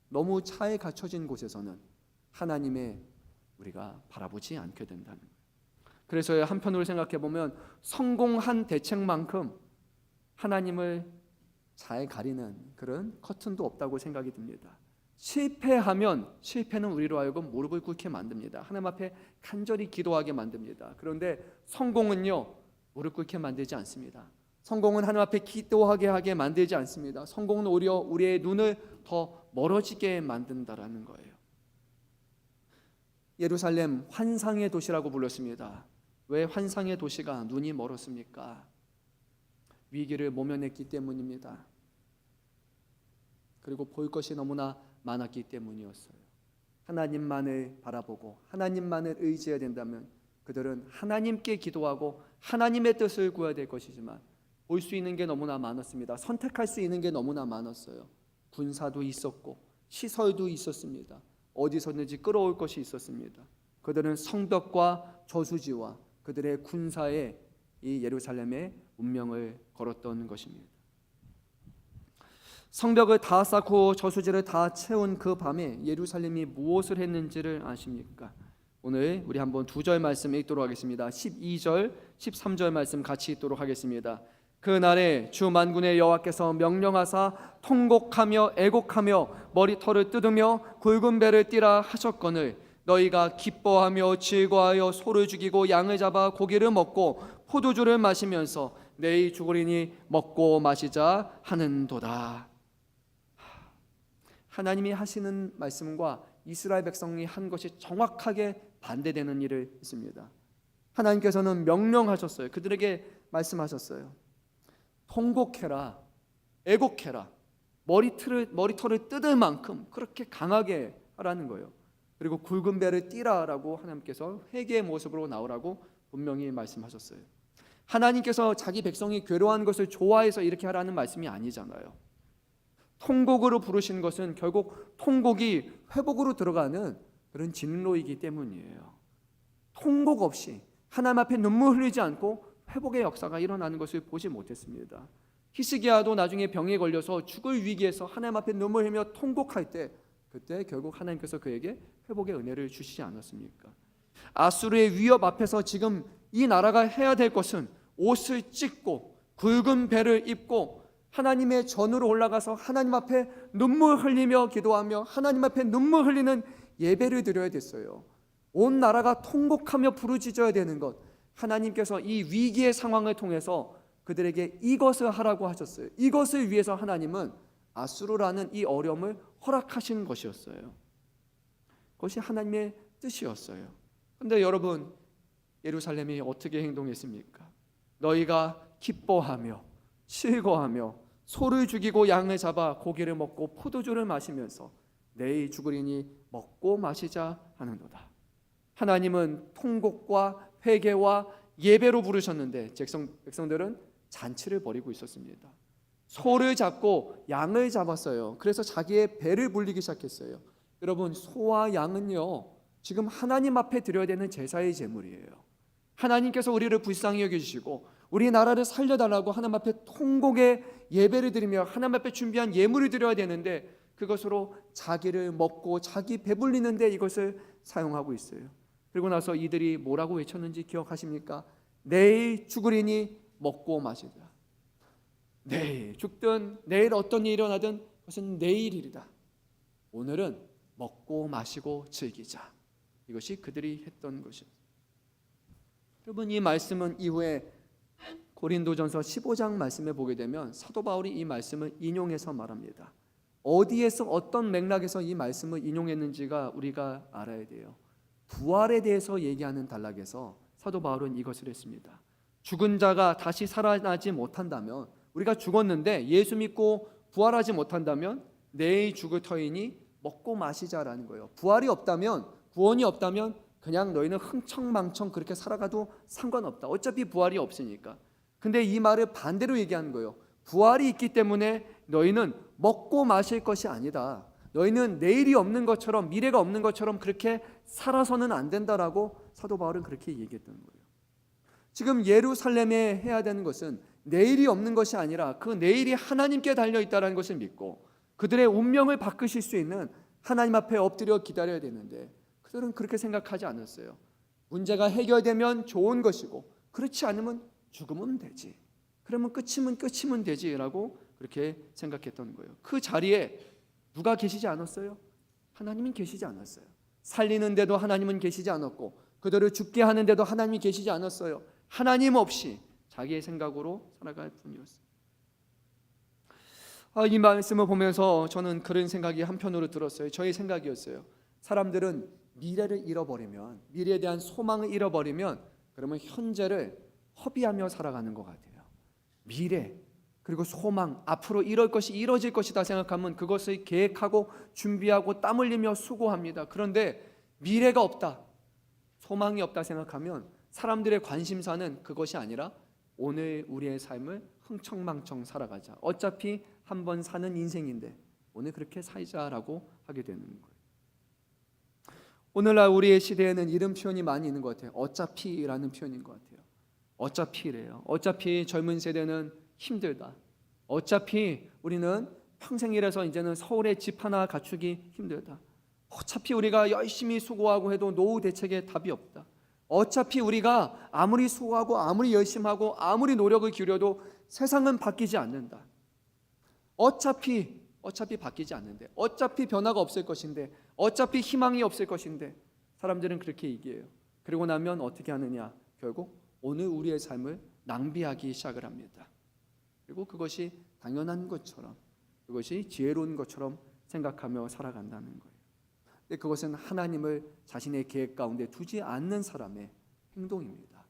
너무 차에 갇혀진 곳에서는 하나님의 우리가 바라보지 않게 된다는 거예요. 그래서 한편으로 생각해 보면 성공한 대책만큼 하나님을 잘 가리는 그런 커튼도 없다고 생각이 듭니다. 실패하면 실패는 우리로 하여금 무릎을 꿇게 만듭니다. 하나님 앞에 간절히 기도하게 만듭니다. 그런데 성공은요, 무릎 꿇게 만들지 않습니다. 성공은 하나님 앞에 기도하게 하게 만들지 않습니다. 성공은 오히려 우리의 눈을 더 멀어지게 만든다라는 거예요. 예루살렘 환상의 도시라고 불렀습니다. 왜 환상의 도시가 눈이 멀었습니까? 위기를 모면했기 때문입니다. 그리고 볼 것이 너무나 많았기 때문이었어요. 하나님만을 바라보고 하나님만을 의지해야 된다면 그들은 하나님께 기도하고 하나님의 뜻을 구해야 될 것이지만 볼 수 있는 게 너무나 많았습니다. 선택할 수 있는 게 너무나 많았어요. 군사도 있었고 시설도 있었습니다. 어디서든지 끌어올 것이 있었습니다. 그들은 성벽과 저수지와 그들의 군사에 이 예루살렘의 운명을 걸었던 것입니다. 성벽을 다 쌓고 저수지를 다 채운 그 밤에 예루살렘이 무엇을 했는지를 아십니까? 오늘 우리 한번 두 절 말씀 읽도록 하겠습니다. 12절, 13절 말씀 같이 읽도록 하겠습니다. 그날에 주 만군의 여호와께서 명령하사 통곡하며 애곡하며 머리털을 뜯으며 굵은 배를 띠라 하셨거늘 너희가 기뻐하며 즐거워하여 소를 죽이고 양을 잡아 고기를 먹고 포도주를 마시면서 내일 죽으리니 먹고 마시자 하는도다. 하나님이 하시는 말씀과 이스라엘 백성이 한 것이 정확하게 반대되는 일을 했습니다. 하나님께서는 명령하셨어요. 그들에게 말씀하셨어요. 통곡해라, 애곡해라, 머리털을 뜯을 만큼 그렇게 강하게 하라는 거예요. 그리고 굵은 배를 띠라라고 하나님께서 회개의 모습으로 나오라고 분명히 말씀하셨어요. 하나님께서 자기 백성이 괴로워하는 것을 좋아해서 이렇게 하라는 말씀이 아니잖아요. 통곡으로 부르신 것은 결국 통곡이 회복으로 들어가는 그런 진로이기 때문이에요. 통곡 없이 하나님 앞에 눈물 흘리지 않고 회복의 역사가 일어나는 것을 보지 못했습니다. 히스기야도 나중에 병에 걸려서 죽을 위기에서 하나님 앞에 눈물 흘리며 통곡할 때 그때 결국 하나님께서 그에게 회복의 은혜를 주시지 않았습니까? 아수르의 위협 앞에서 지금 이 나라가 해야 될 것은 옷을 찢고 굵은 배를 입고 하나님의 전으로 올라가서 하나님 앞에 눈물 흘리며 기도하며 하나님 앞에 눈물 흘리는 예배를 드려야 됐어요. 온 나라가 통곡하며 부르짖어야 되는 것, 하나님께서 이 위기의 상황을 통해서 그들에게 이것을 하라고 하셨어요. 이것을 위해서 하나님은 아수르라는 이 어려움을 허락하신 것이었어요. 그것이 하나님의 뜻이었어요. 그런데 여러분, 예루살렘이 어떻게 행동했습니까? 너희가 기뻐하며 즐거워하며 소를 죽이고 양을 잡아 고기를 먹고 포도주를 마시면서 내일 죽으리니 먹고 마시자 하는도다. 하나님은 통곡과 회개와 예배로 부르셨는데 백성들은 잔치를 벌이고 있었습니다. 소를 잡고 양을 잡았어요. 그래서 자기의 배를 불리기 시작했어요. 여러분, 소와 양은요 지금 하나님 앞에 드려야 되는 제사의 제물이에요. 하나님께서 우리를 불쌍히 여겨주시고 우리나라를 살려달라고 하나님 앞에 통곡의 예배를 드리며 하나님 앞에 준비한 예물을 드려야 되는데 그것으로 자기를 먹고 자기 배불리는데 이것을 사용하고 있어요. 그리고 나서 이들이 뭐라고 외쳤는지 기억하십니까? 내일 죽으리니 먹고 마시자. 내일 죽든 내일 어떤 일이 일어나든 그것은 내일이다. 오늘은 먹고 마시고 즐기자. 이것이 그들이 했던 것입니다. 여러분, 이 말씀은 이후에 고린도전서 15장 말씀에 보게 되면 사도 바울이 이 말씀을 인용해서 말합니다. 어디에서 어떤 맥락에서 이 말씀을 인용했는지가 우리가 알아야 돼요. 부활에 대해서 얘기하는 단락에서 사도 바울은 이것을 했습니다. 죽은 자가 다시 살아나지 못한다면, 우리가 죽었는데 예수 믿고 부활하지 못한다면 내일 죽을 터이니 먹고 마시자라는 거예요. 부활이 없다면, 구원이 없다면 그냥 너희는 흥청망청 그렇게 살아가도 상관없다. 어차피 부활이 없으니까. 근데 이 말을 반대로 얘기하는 거예요. 부활이 있기 때문에 너희는 먹고 마실 것이 아니다. 너희는 내일이 없는 것처럼, 미래가 없는 것처럼 그렇게 살아서는 안 된다라고 사도 바울은 그렇게 얘기했던 거예요. 지금 예루살렘에 해야 되는 것은 내일이 없는 것이 아니라 그 내일이 하나님께 달려있다는 것을 믿고 그들의 운명을 바꾸실 수 있는 하나님 앞에 엎드려 기다려야 되는데 그들은 그렇게 생각하지 않았어요. 문제가 해결되면 좋은 것이고 그렇지 않으면 죽으면 되지. 그러면 끝이면 되지라고 그렇게 생각했던 거예요. 그 자리에 누가 계시지 않았어요? 하나님은 계시지 않았어요. 살리는데도 하나님은 계시지 않았고 그들을 죽게 하는데도 하나님이 계시지 않았어요. 하나님 없이 자기의 생각으로 살아갈 뿐이었어요. 이 말씀을 보면서 저는 그런 생각이 한편으로 들었어요. 저의 생각이었어요. 사람들은 미래를 잃어버리면, 미래에 대한 소망을 잃어버리면 그러면 현재를 허비하며 살아가는 것 같아요. 미래 그리고 소망, 앞으로 이럴 것이 이뤄질 것이다 생각하면 그것을 계획하고 준비하고 땀 흘리며 수고합니다. 그런데 미래가 없다, 소망이 없다 생각하면 사람들의 관심사는 그것이 아니라 오늘 우리의 삶을 흥청망청 살아가자. 어차피 한 번 사는 인생인데 오늘 그렇게 살자라고 하게 되는 거예요. 오늘날 우리의 시대에는 이런 표현이 많이 있는 것 같아요. 어차피라는 표현인 것 같아요. 어차피래요. 어차피 젊은 세대는 힘들다. 어차피 우리는 평생 일해서 이제는 서울에 집 하나 갖추기 힘들다. 어차피 우리가 열심히 수고하고 해도 노후 대책에 답이 없다. 어차피 우리가 아무리 수고하고 아무리 열심히 하고 아무리 노력을 기울여도 세상은 바뀌지 않는다. 어차피 바뀌지 않는데, 어차피 변화가 없을 것인데, 어차피 희망이 없을 것인데, 사람들은 그렇게 얘기해요. 그리고 나면 어떻게 하느냐? 결국 오늘 우리의 삶을 낭비하기 시작을 합니다. 그리고 그것이 당연한 것처럼, 그것이 지혜로운 것처럼 생각하며 살아간다는 거예요. 근데 그것은 하나님을 자신의 계획 가운데 두지 않는 사람의 행동입니다.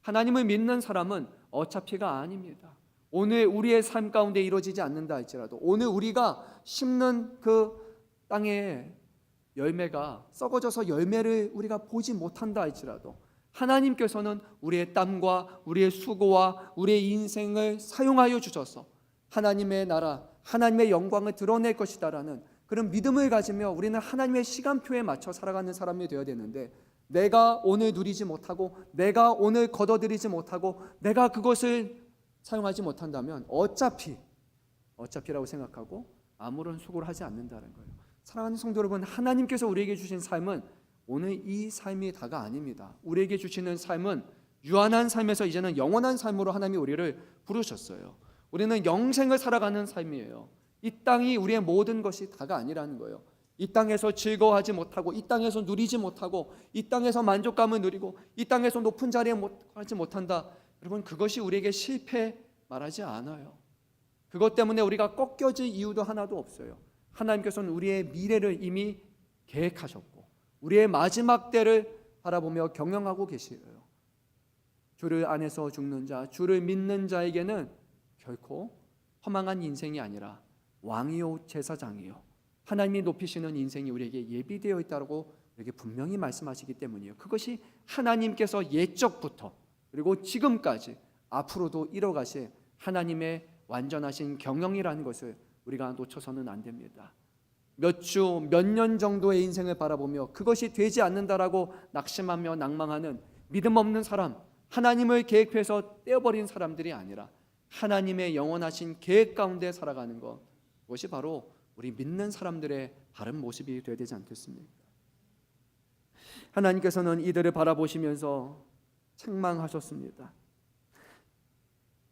하나님을 믿는 사람은 어차피가 아닙니다. 오늘 우리의 삶 가운데 이루어지지 않는다 할지라도, 오늘 우리가 심는 그 땅의 열매가 썩어져서 열매를 우리가 보지 못한다 할지라도, 하나님께서는 우리의 땀과 우리의 수고와 우리의 인생을 사용하여 주셔서 하나님의 나라, 하나님의 영광을 드러낼 것이다라는 그런 믿음을 가지며 우리는 하나님의 시간표에 맞춰 살아가는 사람이 되어야 되는데, 내가 오늘 누리지 못하고 내가 오늘 거둬들이지 못하고 내가 그것을 사용하지 못한다면 어차피라고 생각하고 아무런 수고를 하지 않는다는 거예요. 사랑하는 성도 여러분, 하나님께서 우리에게 주신 삶은 오늘 이 삶이 다가 아닙니다. 우리에게 주시는 삶은 유한한 삶에서 이제는 영원한 삶으로 하나님이 우리를 부르셨어요. 우리는 영생을 살아가는 삶이에요. 이 땅이 우리의 모든 것이 다가 아니라는 거예요. 이 땅에서 즐거워하지 못하고, 이 땅에서 누리지 못하고, 이 땅에서 만족감을 누리고, 이 땅에서 높은 자리에 하지 못한다. 여러분, 그것이 우리에게 실패 말하지 않아요. 그것 때문에 우리가 꺾여질 이유도 하나도 없어요. 하나님께서는 우리의 미래를 이미 계획하셨고 우리의 마지막 때를 바라보며 경영하고 계시어요. 주를 안에서 죽는 자, 주를 믿는 자에게는 결코 허망한 인생이 아니라 왕이요 제사장이요 하나님이 높이시는 인생이 우리에게 예비되어 있다고 이렇게 분명히 말씀하시기 때문이에요. 그것이 하나님께서 옛적부터 그리고 지금까지 앞으로도 이뤄가실 하나님의 완전하신 경영이라는 것을 우리가 놓쳐서는 안 됩니다. 몇 주, 몇 년 정도의 인생을 바라보며 그것이 되지 않는다라고 낙심하며 낭망하는 믿음 없는 사람, 하나님을 계획해서 떼어버린 사람들이 아니라 하나님의 영원하신 계획 가운데 살아가는 것, 그것이 바로 우리 믿는 사람들의 바른 모습이 되어야 되지 않겠습니까? 하나님께서는 이들을 바라보시면서 책망하셨습니다.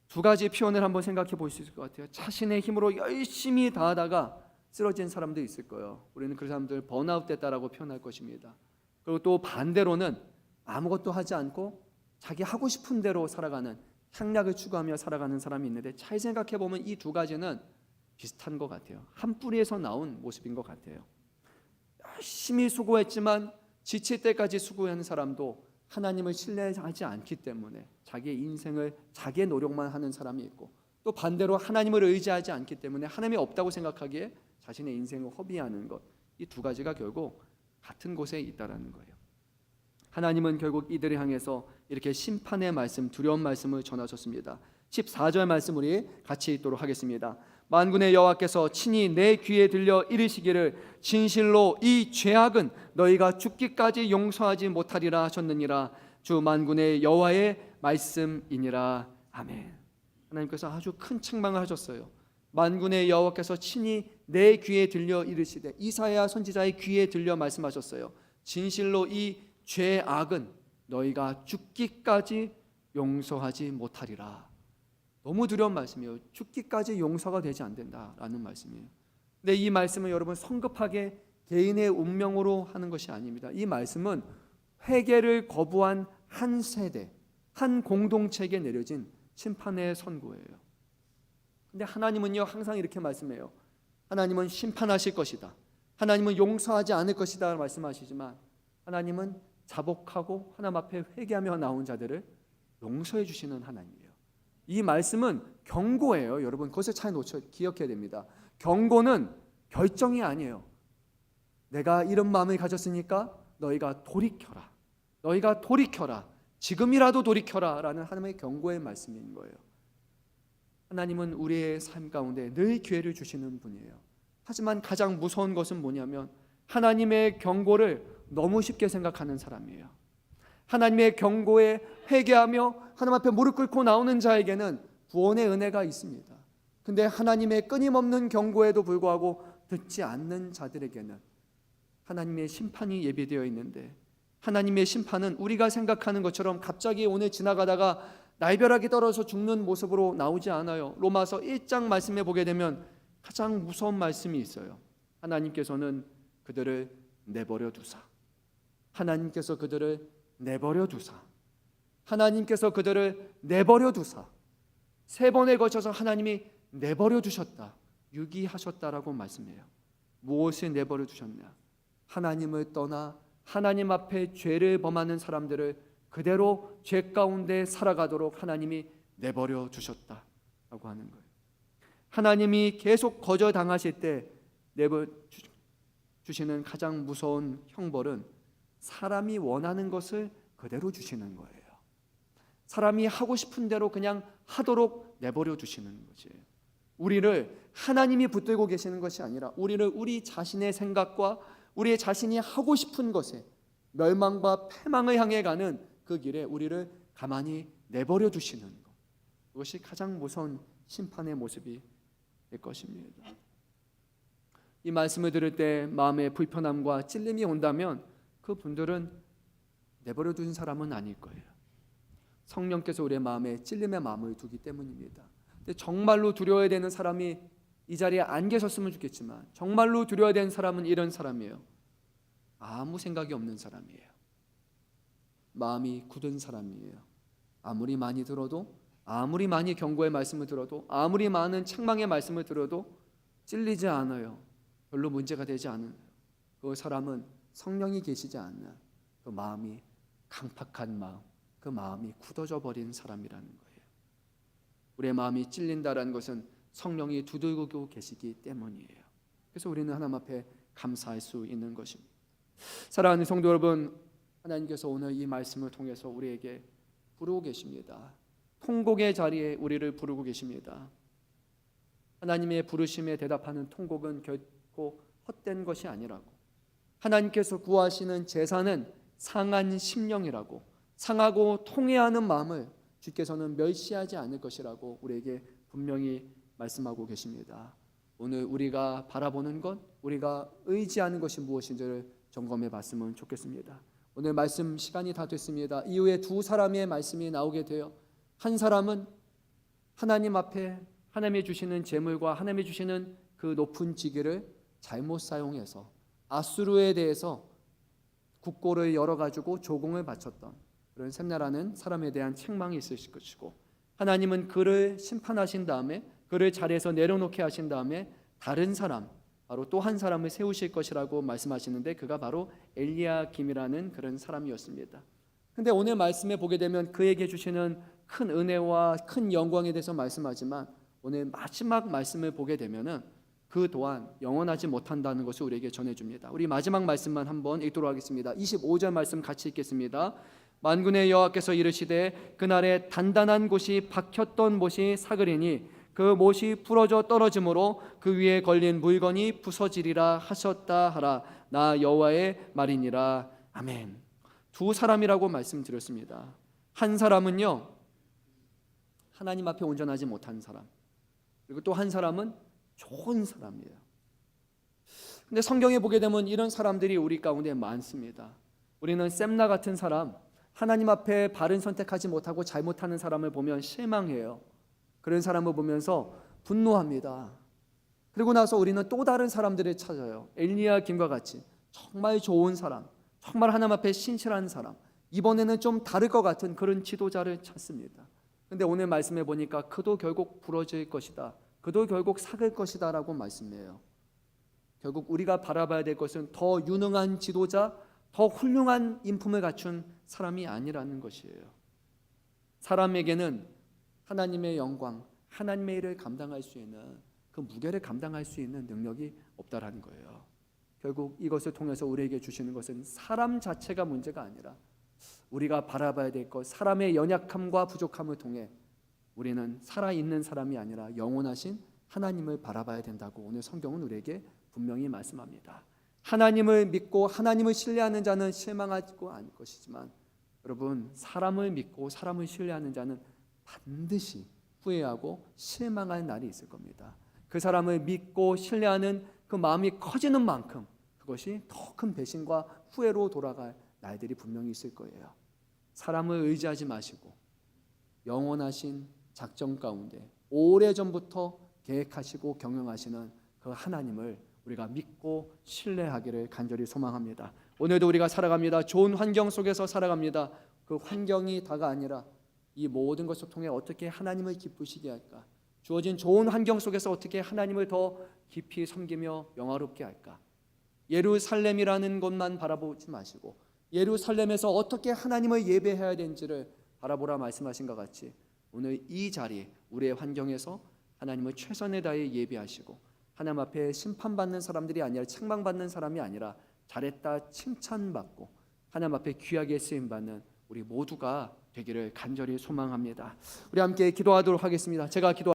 두 가지 표현을 한번 생각해 볼 수 있을 것 같아요. 자신의 힘으로 열심히 다하다가 쓰러진 사람도 있을 거예요. 우리는 그 사람들 번아웃 됐다라고 표현할 것입니다. 그리고 또 반대로는 아무것도 하지 않고 자기 하고 싶은 대로 살아가는, 향락을 추구하며 살아가는 사람이 있는데, 잘 생각해 보면 이 두 가지는 비슷한 것 같아요. 한 뿌리에서 나온 모습인 것 같아요. 열심히 수고했지만 지칠 때까지 수고하는 사람도 하나님을 신뢰하지 않기 때문에 자기의 인생을 자기의 노력만 하는 사람이 있고, 또 반대로 하나님을 의지하지 않기 때문에 하나님이 없다고 생각하기에 자신의 인생을 허비하는 것, 이 두 가지가 결국 같은 곳에 있다라는 거예요. 하나님은 결국 이들을 향해서 이렇게 심판의 말씀, 두려운 말씀을 전하셨습니다. 14절 말씀 우리 같이 읽도록 하겠습니다. 만군의 여호와께서 친히 내 귀에 들려 이르시기를 진실로 이 죄악은 너희가 죽기까지 용서하지 못하리라 하셨느니라. 주 만군의 여호와의 말씀이니라. 아멘. 하나님께서 아주 큰 책망을 하셨어요. 만군의 여호와께서 친히 내 귀에 들려 이르시되, 이사야 선지자의 귀에 들려 말씀하셨어요. 진실로 이 죄악은 너희가 죽기까지 용서하지 못하리라. 너무 두려운 말씀이에요. 죽기까지 용서가 되지 않는다라는 말씀이에요. 근데 이 말씀은 여러분 성급하게 개인의 운명으로 하는 것이 아닙니다. 이 말씀은 회개를 거부한 한 세대, 한 공동체에게 내려진 심판의 선고예요. 근데 하나님은요 항상 이렇게 말씀해요. 하나님은 심판하실 것이다, 하나님은 용서하지 않을 것이다 말씀하시지만, 하나님은 자복하고 하나님 앞에 회개하며 나온 자들을 용서해 주시는 하나님이에요. 이 말씀은 경고예요. 여러분 그것을 잘 기억해야 됩니다. 경고는 결정이 아니에요. 내가 이런 마음을 가졌으니까 너희가 돌이켜라, 너희가 돌이켜라, 지금이라도 돌이켜라 라는 하나님의 경고의 말씀인 거예요. 하나님은 우리의 삶 가운데 늘 기회를 주시는 분이에요. 하지만 가장 무서운 것은 뭐냐면 하나님의 경고를 너무 쉽게 생각하는 사람이에요. 하나님의 경고에 회개하며 하나님 앞에 무릎 꿇고 나오는 자에게는 구원의 은혜가 있습니다. 근데 하나님의 끊임없는 경고에도 불구하고 듣지 않는 자들에게는 하나님의 심판이 예비되어 있는데, 하나님의 심판은 우리가 생각하는 것처럼 갑자기 오늘 지나가다가 날벼락이 떨어져 죽는 모습으로 나오지 않아요. 로마서 1장 말씀에 보게 되면 가장 무서운 말씀이 있어요. 하나님께서는 그들을 내버려 두사, 하나님께서 그들을 내버려 두사, 하나님께서 그들을 내버려 두사, 세 번에 걸쳐서 하나님이 내버려 두셨다, 유기하셨다라고 말씀해요. 무엇을 내버려 두셨냐? 하나님을 떠나 하나님 앞에 죄를 범하는 사람들을 그대로 죄 가운데 살아가도록 하나님이 내버려 두셨다라고 하는 거예요. 하나님이 계속 거절당하실 때 내버려 주시는 가장 무서운 형벌은 사람이 원하는 것을 그대로 주시는 거예요. 사람이 하고 싶은 대로 그냥 하도록 내버려 두시는 거지. 우리를 하나님이 붙들고 계시는 것이 아니라 우리를 우리 자신의 생각과 우리 자신이 하고 싶은 것에 멸망과 패망을 향해 가는 그 길에 우리를 가만히 내버려 두시는 것, 그것이 가장 무서운 심판의 모습이 될 것입니다. 이 말씀을 들을 때 마음에 불편함과 찔림이 온다면 그 분들은 내버려 둔 사람은 아닐 거예요. 성령께서 우리의 마음에 찔림의 마음을 두기 때문입니다. 근데 정말로 두려워야 되는 사람이 이 자리에 안 계셨으면 좋겠지만, 정말로 두려워야 되는 사람은 이런 사람이에요. 아무 생각이 없는 사람이에요. 마음이 굳은 사람이에요. 아무리 많이 들어도, 아무리 많이 경고의 말씀을 들어도, 아무리 많은 책망의 말씀을 들어도 찔리지 않아요. 별로 문제가 되지 않은 그 사람은 성령이 계시지 않는 그 마음이 강팍한 마음, 그 마음이 굳어져 버린 사람이라는 거예요. 우리의 마음이 찔린다라는 것은 성령이 두들기고 계시기 때문이에요. 그래서 우리는 하나님 앞에 감사할 수 있는 것입니다. 사랑하는 성도 여러분, 하나님께서 오늘 이 말씀을 통해서 우리에게 부르고 계십니다. 통곡의 자리에 우리를 부르고 계십니다. 하나님의 부르심에 대답하는 통곡은 결코 헛된 것이 아니라고, 하나님께서 구하시는 제사는 상한 심령이라고, 상하고 통회하는 마음을 주께서는 멸시하지 않을 것이라고 우리에게 분명히 말씀하고 계십니다. 오늘 우리가 바라보는 것, 우리가 의지하는 것이 무엇인지를 점검해 봤으면 좋겠습니다. 오늘 말씀 시간이 다 됐습니다. 이후에 두 사람의 말씀이 나오게 돼요. 한 사람은 하나님 앞에 하나님이 주시는 재물과 하나님이 주시는 그 높은 직위를 잘못 사용해서 아수르에 대해서 국고를 열어가지고 조공을 바쳤던 그런 셈나라는 사람에 대한 책망이 있을 것이고, 하나님은 그를 심판하신 다음에 그를 자리에서 내려놓게 하신 다음에 다른 사람, 바로 또 한 사람을 세우실 것이라고 말씀하시는데 그가 바로 엘리야김이라는 그런 사람이었습니다. 근데 오늘 말씀에 보게 되면 그에게 주시는 큰 은혜와 큰 영광에 대해서 말씀하지만 오늘 마지막 말씀을 보게 되면은 그 또한 영원하지 못한다는 것을 우리에게 전해줍니다. 우리 마지막 말씀만 한번 읽도록 하겠습니다. 25절 말씀 같이 읽겠습니다. 만군의 여호와께서 이르시되 그날에 단단한 곳이 박혔던 못이 사그리니 그 못이 부러져 떨어짐으로 그 위에 걸린 물건이 부서지리라 하셨다 하라. 나 여호와의 말이니라. 아멘. 두 사람이라고 말씀드렸습니다. 한 사람은요, 하나님 앞에 온전하지 못한 사람, 그리고 또 한 사람은 좋은 사람이에요. 근데 성경에 보게 되면 이런 사람들이 우리 가운데 많습니다. 우리는 셈나 같은 사람, 하나님 앞에 바른 선택하지 못하고 잘못하는 사람을 보면 실망해요. 그런 사람을 보면서 분노합니다. 그리고 나서 우리는 또 다른 사람들을 찾아요. 엘리야김과 같이 정말 좋은 사람, 정말 하나님 앞에 신실한 사람, 이번에는 좀 다를 것 같은 그런 지도자를 찾습니다. 근데 오늘 말씀해 보니까 그도 결국 부러질 것이다, 그도 결국 삭을 것이다 라고 말씀해요. 결국 우리가 바라봐야 될 것은 더 유능한 지도자, 더 훌륭한 인품을 갖춘 사람이 아니라는 것이에요. 사람에게는 하나님의 영광, 하나님의 일을 감당할 수 있는 그 무게를 감당할 수 있는 능력이 없다라는 거예요. 결국 이것을 통해서 우리에게 주시는 것은 사람 자체가 문제가 아니라 우리가 바라봐야 될 것, 사람의 연약함과 부족함을 통해 우리는 살아있는 사람이 아니라 영원하신 하나님을 바라봐야 된다고 오늘 성경은 우리에게 분명히 말씀합니다. 하나님을 믿고 하나님을 신뢰하는 자는 실망하지 않을 것이지만, 여러분, 사람을 믿고 사람을 신뢰하는 자는 반드시 후회하고 실망할 날이 있을 겁니다. 그 사람을 믿고 신뢰하는 그 마음이 커지는 만큼 그것이 더 큰 배신과 후회로 돌아갈 날들이 분명히 있을 거예요. 사람을 의지하지 마시고 영원하신 작정 가운데 오래전부터 계획하시고 경영하시는 그 하나님을 우리가 믿고 신뢰하기를 간절히 소망합니다. 오늘도 우리가 살아갑니다. 좋은 환경 속에서 살아갑니다. 그 환경이 다가 아니라 이 모든 것을 통해 어떻게 하나님을 기쁘시게 할까? 주어진 좋은 환경 속에서 어떻게 하나님을 더 깊이 섬기며 영화롭게 할까? 예루살렘이라는 곳만 바라보지 마시고 예루살렘에서 어떻게 하나님을 예배해야 되는지를 바라보라 말씀하신 것 같이 오늘 이 자리 우리의 환경에서 하나님을 최선을 다해 예배하시고 하나님 앞에 심판받는 사람들이 아니라 책망받는 사람이 아니라 잘했다 칭찬받고 하나님 앞에 귀하게 쓰임받는 우리 모두가 되기를 간절히 소망합니다. 우리 함께 기도하도록 하겠습니다. 제가 기도